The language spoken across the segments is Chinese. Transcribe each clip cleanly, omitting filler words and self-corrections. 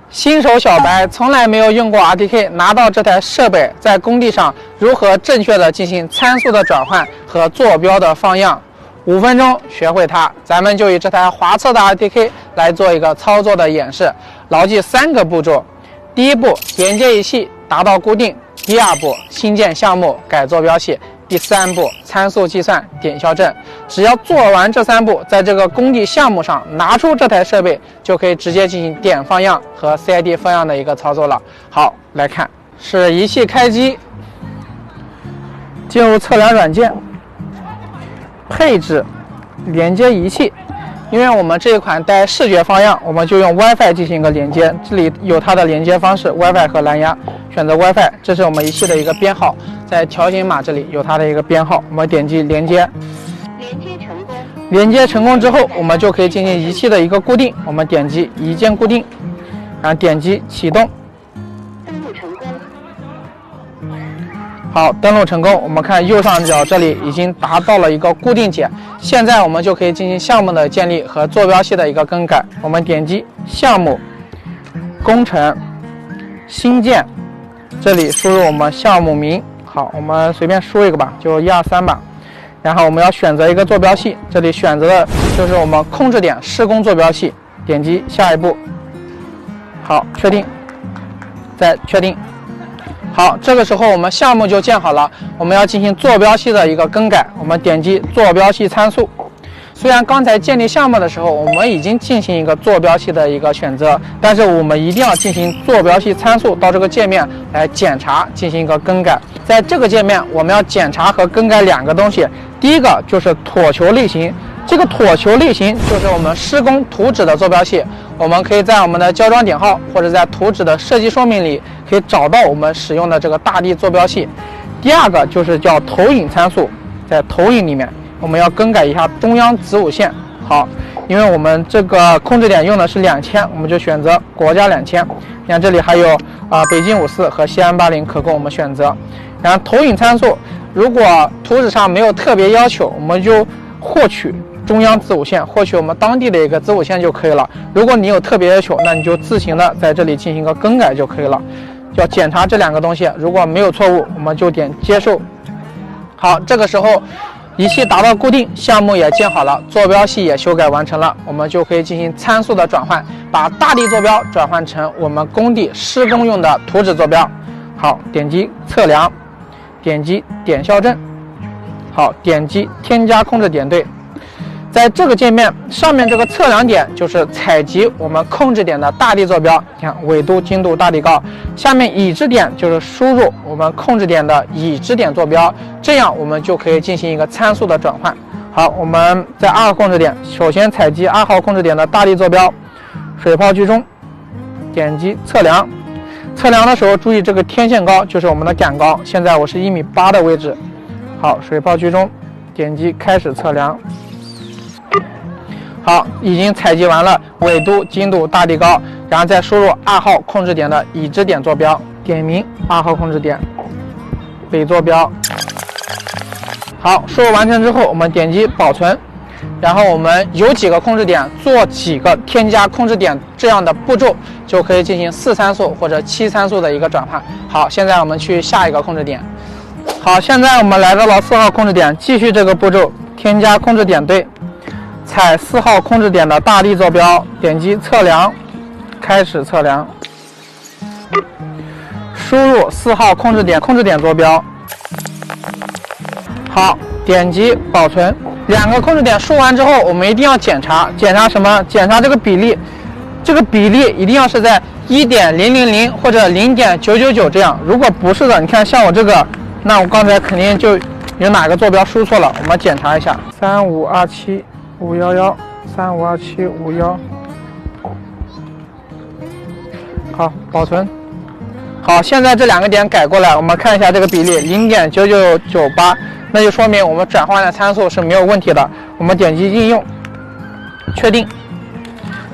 新手小白从来没有用过 RTK， 拿到这台设备，在工地上如何正确的进行参数的转换和坐标的放样，5分钟学会它。咱们就以这台华策的 RTK 来做一个操作的演示，牢记3个步骤。第一步，连接仪器达到固定；第二步，新建项目改坐标系；第3步，参数计算点校正。只要做完这3步，在这个工地项目上拿出这台设备，就可以直接进行点放样和 CID 放样的一个操作了。好，来看，是仪器开机，进入测量软件，配置，连接仪器。因为我们这一款带视觉放样，我们就用 WiFi 进行一个连接，这里有它的连接方式 ，WiFi 和蓝牙，选择 WiFi， 这是我们仪器的一个编号，在条形码这里有它的一个编号，我们点击连接，连接成功之后，我们就可以进行仪器的一个固定，我们点击一键固定，然后点击启动。好，登录成功。我们看右上角这里已经达到了一个固定解，现在我们就可以进行项目的建立和坐标系的一个更改。我们点击项目、工程、新建，这里输入我们项目名。好，我们随便输一个吧，就123吧。然后我们要选择一个坐标系，这里选择的就是我们控制点施工坐标系。点击下一步。好，确定，再确定。好，这个时候我们项目就建好了，我们要进行坐标系的一个更改，我们点击坐标系参数。虽然刚才建立项目的时候，我们已经进行一个坐标系的一个选择，但是我们一定要进行坐标系参数到这个界面来检查，进行一个更改。在这个界面，我们要检查和更改2个东西，第一个就是椭球类型。这个椭球类型就是我们施工图纸的坐标系，我们可以在我们的胶装点号或者在图纸的设计说明里可以找到我们使用的这个大地坐标系。第二个就是叫投影参数，在投影里面我们要更改一下中央子午线。好，因为我们这个控制点用的是2000，我们就选择国家2000。你看这里还有北京54和西安80可供我们选择。然后投影参数，如果图纸上没有特别要求，我们就获取中央子午线，获取我们当地的一个子午线就可以了。如果你有特别要求，那你就自行的在这里进行一个更改就可以了。要检查这2个东西，如果没有错误，我们就点接受。好，这个时候仪器达到固定，项目也建好了，坐标系也修改完成了，我们就可以进行参数的转换，把大地坐标转换成我们工地施工用的图纸坐标。好，点击测量，点击点校正。好，点击添加控制点对。在这个界面上面，这个测量点就是采集我们控制点的大地坐标，你看纬度、经度、大地高。下面已知点就是输入我们控制点的已知点坐标，这样我们就可以进行一个参数的转换。好，我们在2号控制点，首先采集2号控制点的大地坐标，水泡居中，点击测量。测量的时候注意这个天线高就是我们的杆高，现在我是1.8米的位置。好，水泡居中，点击开始测量。好，已经采集完了纬度、经度、大地高，然后再输入2号控制点的已知点坐标，点名2号控制点北坐标。好，输入完成之后，我们点击保存，然后我们有几个控制点做几个添加控制点这样的步骤，就可以进行4参数或者7参数的一个转换。好，现在我们去下一个控制点。好，现在我们来到了4号控制点，继续这个步骤，添加控制点对，采4号控制点的大地坐标，点击测量，开始测量，输入4号控制点坐标。好，点击保存。2个控制点输完之后，我们一定要检查什么？检查这个比例，这个比例一定要是在 1.000 或者 0.999 这样。如果不是的，你看像我这个，那我刚才肯定就有哪个坐标输错了。我们检查一下，3527511 3527511。好，保存。好，现在这2个点改过来，我们看一下这个比例 0.9998， 那就说明我们转换的参数是没有问题的。我们点击应用，确定。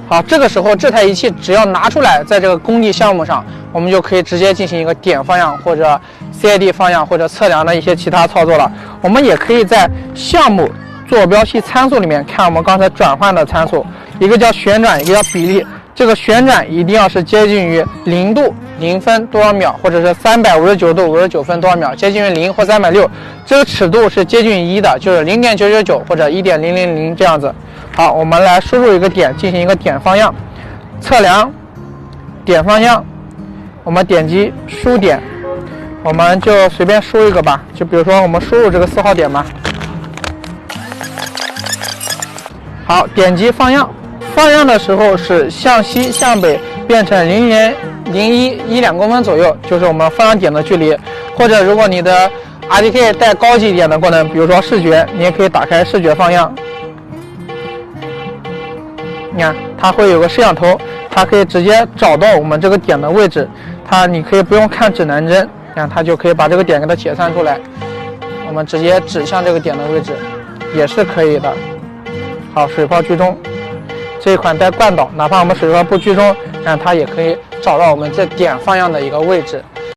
好，这个时候这台仪器只要拿出来，在这个工地项目上，我们就可以直接进行一个点放样或者 CID 放样或者测量的一些其他操作了。我们也可以在项目坐标系参数里面看我们刚才转换的参数，一个叫旋转，一个叫比例。这个旋转一定要是接近于0度0分多少秒，或者是359度59分多少秒，接近于0或360。这个尺度是接近于1的，就是0.999或者1.000这样子。好，我们来输入一个点，进行一个点放样，测量点放样，我们点击输点，我们就随便输一个吧，就比如说我们输入这个4号点吧。好，点击放样。放样的时候是向西向北变成0.01公分左右，就是我们放样点的距离。或者如果你的 RTK 带高级一点的功能，比如说视觉，你也可以打开视觉放样。你看，它会有个摄像头，它可以直接找到我们这个点的位置。你可以不用看指南针，它就可以把这个点给它解散出来。我们直接指向这个点的位置，也是可以的。好，水泡居中。这一款带惯导，哪怕我们水泡不居中，它也可以找到我们这点放样的一个位置。